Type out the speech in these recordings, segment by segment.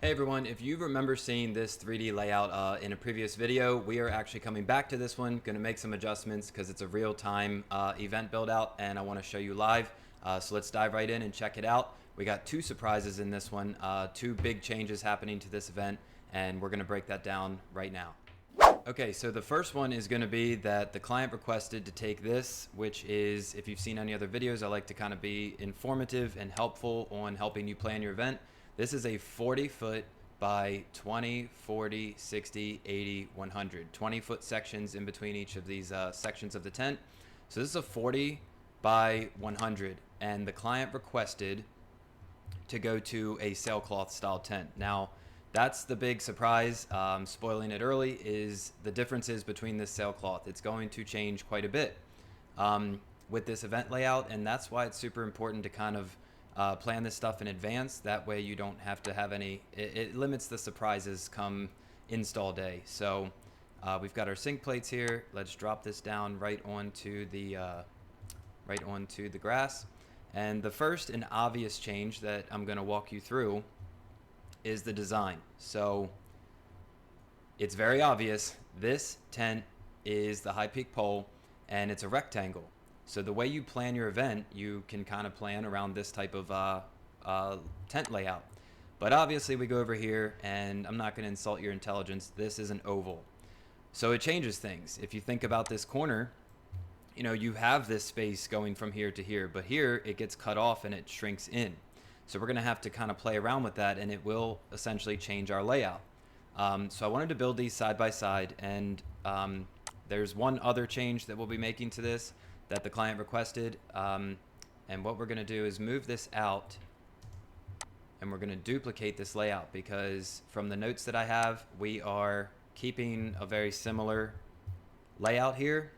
Hey everyone, if you remember seeing this 3D layout in a previous video, we are actually coming back to this one, going to make some adjustments because it's a real-time event build out and I want to show you live. So let's dive right in and check it out. We got two surprises in this one, two big changes happening to this event, and we're going to break that down right now. Okay, so the first one is going to be that the client requested to take this, which is, if you've seen any other videos, I like to kind of be informative and helpful on helping you plan your event. This is a 40-foot by 20, 40, 60, 80, 100. 20-foot sections in between each of these sections of the tent. So this is a 40 by 100, and the client requested to go to a sailcloth style tent. Now, that's the big surprise, spoiling it early, is the differences between this sailcloth. It's going to change quite a bit with this event layout, and that's why it's super important to kind of plan this stuff in advance. That way you don't have to have any, it limits the surprises come install day. So we've got our sink plates here. Let's drop this down right onto the grass. And the first and obvious change that I'm going to walk you through is the design. So it's very obvious. This tent is the high peak pole and it's a rectangle. So the way you plan your event, you can kind of plan around this type of tent layout. But obviously we go over here, and I'm not going to insult your intelligence. This is an oval. So it changes things. If you think about this corner, you know, you have this space going from here to here, but here it gets cut off and it shrinks in. So we're going to have to kind of play around with that, and it will essentially change our layout. So I wanted to build these side by side, and there's one other change that we'll be making to this that the client requested, and what we're going to do is move this out, and we're going to duplicate this layout, because from the notes that I have, we are keeping a very similar layout here,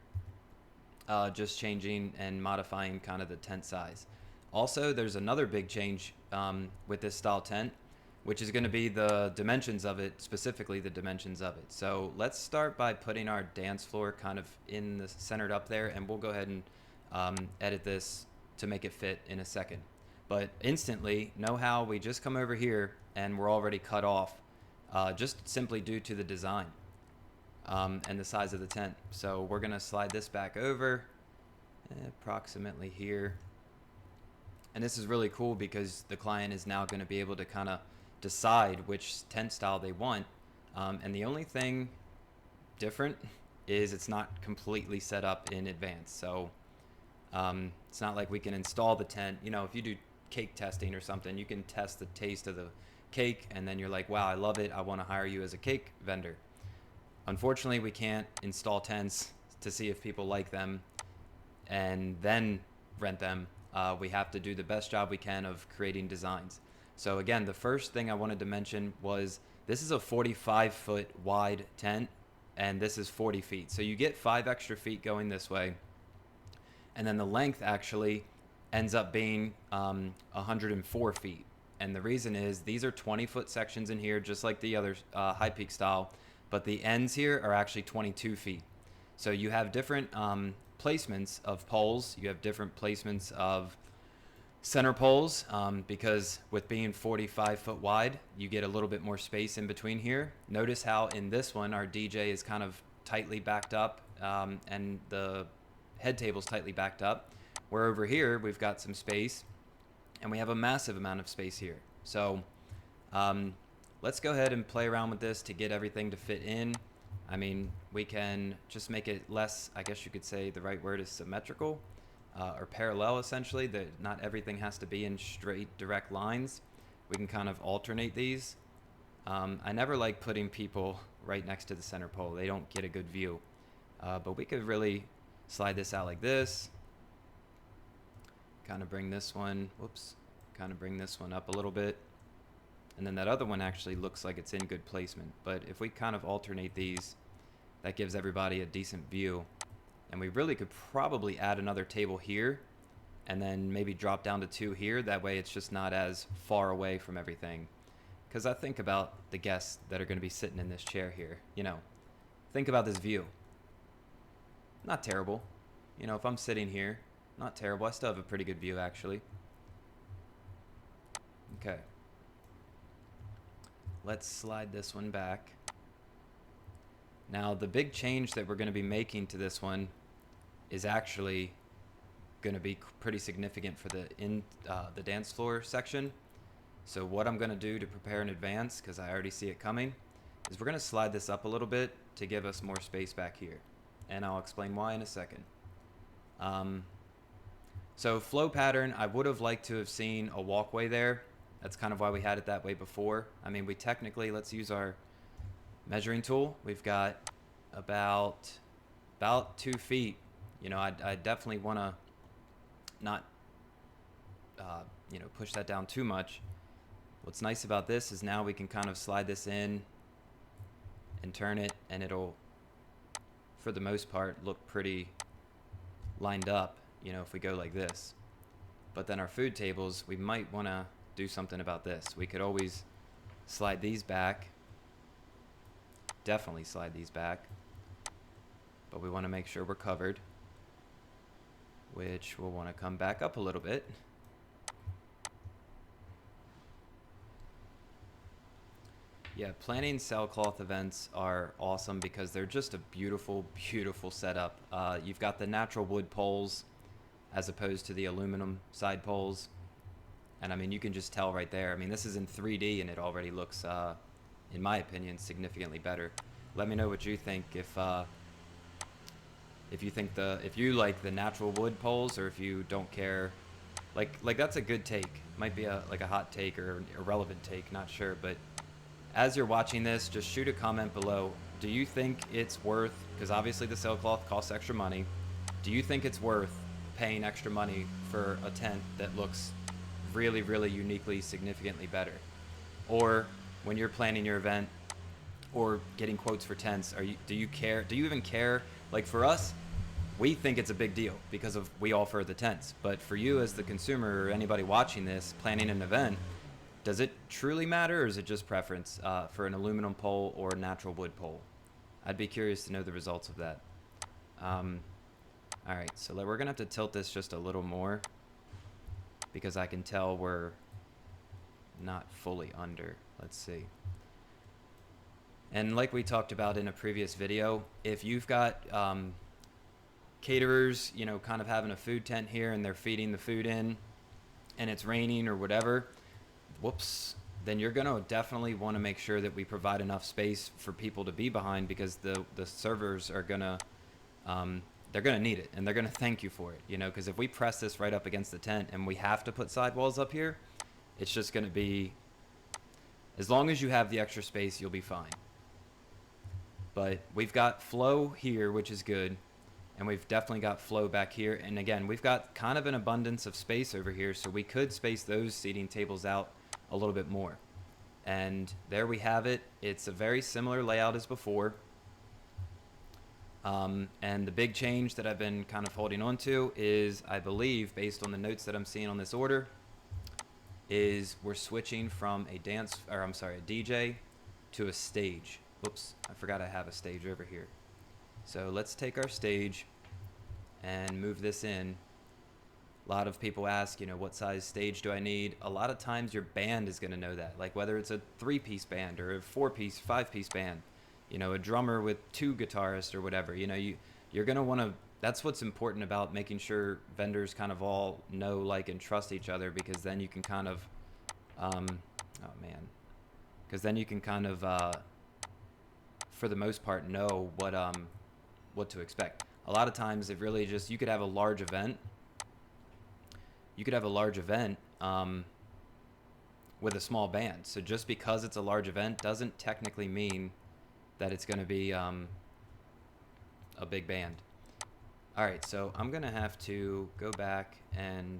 just changing and modifying kind of the tent size. Also, there's another big change with this style tent, which is going to be the dimensions of it, specifically the dimensions of it. So let's start by putting our dance floor kind of in the centered up there, and we'll go ahead and edit this to make it fit in a second. But instantly, know how we just come over here and we're already cut off, just simply due to the design and the size of the tent. So we're going to slide this back over approximately here. And this is really cool because the client is now going to be able to kind of decide which tent style they want, and the only thing different is it's not completely set up in advance. So it's not like we can install the tent. You know, if you do cake testing or something, you can test the taste of the cake and then you're like, wow, I love it, I want to hire you as a cake vendor. Unfortunately, we can't install tents to see if people like them and then rent them. We have to do the best job we can of creating designs. So again, the first thing I wanted to mention was this is a 45-foot wide tent, and this is 40 feet. So you get 5 extra feet going this way, and then the length actually ends up being 104 feet. And the reason is these are 20-foot sections in here, just like the other high peak style, but the ends here are actually 22 feet. So you have different placements of poles. You have different placements of center poles, because with being 45 foot wide, you get a little bit more space in between here. Notice how in this one, our DJ is kind of tightly backed up, and the head table is tightly backed up. Where over here, we've got some space, and we have a massive amount of space here. So let's go ahead and play around with this to get everything to fit in. I mean, we can just make it less, I guess you could say the right word is symmetrical, or parallel, essentially, that not everything has to be in straight direct lines. We can kind of alternate these. I never like putting people right next to the center pole. They don't get a good view, but we could really slide this out like this, kind of bring this one, whoops, kind of bring this one up a little bit, and then that other one actually looks like it's in good placement. But if we kind of alternate these, that gives everybody a decent view. And we really could probably add another table here and then maybe drop down to 2 here. That way it's just not as far away from everything. Because I think about the guests that are going to be sitting in this chair here. You know, think about this view. Not terrible. You know, if I'm sitting here, not terrible. I still have a pretty good view, actually. Okay. let's slide this one back. Now the big change that we're going to be making to this one is actually going to be pretty significant for the dance floor section. So what I'm going to do to prepare in advance, because I already see it coming, is we're going to slide this up a little bit to give us more space back here. And I'll explain why in a second. So flow pattern, I would have liked to have seen a walkway there. That's kind of why we had it that way before. I mean, we technically, let's use our measuring tool. We've got about 2 feet. You know, I definitely want to not, push that down too much. What's nice about this is now we can kind of slide this in and turn it, and it'll, for the most part, look pretty lined up, you know, if we go like this. But then our food tables, we might want to do something about this. We could always slide these back. Definitely slide these back. But we want to make sure we're covered, which we'll want to come back up a little bit. Yeah, planning sailcloth events are awesome because they're just a beautiful, beautiful setup. You've got the natural wood poles as opposed to the aluminum side poles. And I mean, you can just tell right there. I mean, this is in 3D and it already looks, in my opinion, significantly better. Let me know what you think. If you like the natural wood poles, or if you don't care, like that's a good take. Might be like a hot take or a relevant take, not sure, but as you're watching this, just shoot a comment below. Do you think it's worth, because obviously the sailcloth costs extra money, do you think it's worth paying extra money for a tent that looks really, really uniquely, significantly better? Or when you're planning your event or getting quotes for tents, do you care? Do you even care? Like for us, we think it's a big deal because we offer the tents. But for you as the consumer or anybody watching this, planning an event, does it truly matter, or is it just preference for an aluminum pole or a natural wood pole? I'd be curious to know the results of that. All right, so we're gonna have to tilt this just a little more because I can tell we're not fully under. Let's see. And like we talked about in a previous video, if you've got caterers, you know, kind of having a food tent here and they're feeding the food in and it's raining or whatever, whoops, then you're going to definitely want to make sure that we provide enough space for people to be behind, because the servers are going to, they're going to need it and they're going to thank you for it, you know, because if we press this right up against the tent and we have to put sidewalls up here, it's just going to be, as long as you have the extra space, you'll be fine. But we've got flow here, which is good. And we've definitely got flow back here. And again, we've got kind of an abundance of space over here, so we could space those seating tables out a little bit more. And there we have it. It's a very similar layout as before. And the big change that I've been kind of holding on to is, I believe, based on the notes that I'm seeing on this order, is we're switching from a DJ to a stage. Whoops, I forgot I have a stage over here. So let's take our stage and move this in. A lot of people ask, you know, what size stage do I need? A lot of times your band is going to know that, like whether it's a 3-piece band or a 4-piece, 5-piece band, you know, a drummer with 2 guitarists or whatever. You know, you're going to want to, that's what's important about making sure vendors kind of all know, like, and trust each other, because then you can kind of, because then you can kind of, for the most part, know what to expect. A lot of times it really just, you could have a large event. You could have a large event with a small band. So just because it's a large event doesn't technically mean that it's going to be a big band. All right, so I'm going to have to go back and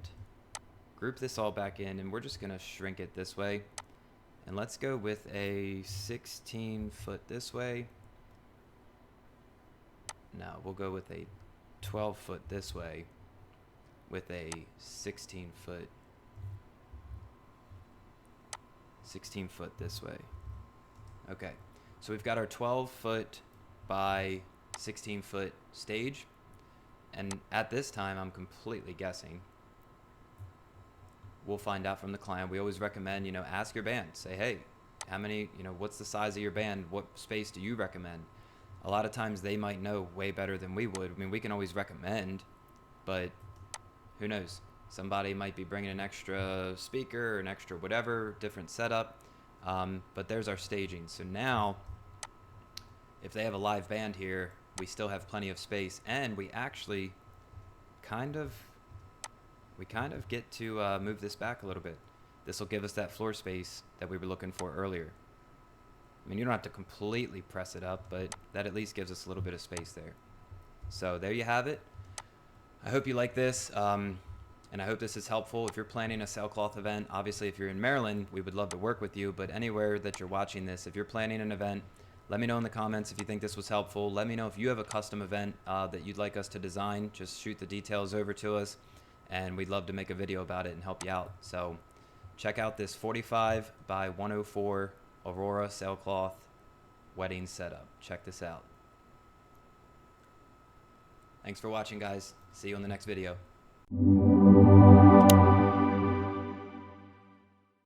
group this all back in, and we're just going to shrink it this way. And let's go with a 16 foot this way. No, we'll go with a 12 foot this way with a 16 foot this way. Okay, so we've got our 12 foot by 16 foot stage, and at this time I'm completely guessing. We'll find out from the client. We always recommend, you know, ask your band, say, hey, how many, what's the size of your band? What space do you recommend? A lot of times they might know way better than we would. I mean, we can always recommend, but who knows? Somebody might be bringing an extra speaker or an extra whatever, different setup. But there's our staging. So now, if they have a live band here, we still have plenty of space, and we actually kind of get to move this back a little bit. This will give us that floor space that we were looking for earlier. I mean, you don't have to completely press it up, but that at least gives us a little bit of space there. So there you have it. I hope you like this, and I hope this is helpful. If you're planning a Sailcloth event, obviously if you're in Maryland, we would love to work with you, but anywhere that you're watching this, if you're planning an event, let me know in the comments if you think this was helpful. Let me know if you have a custom event that you'd like us to design. Just shoot the details over to us, and we'd love to make a video about it and help you out. So check out this 45 by 104 Aurora Sailcloth wedding setup. Check this out. Thanks for watching, guys. See you in the next video.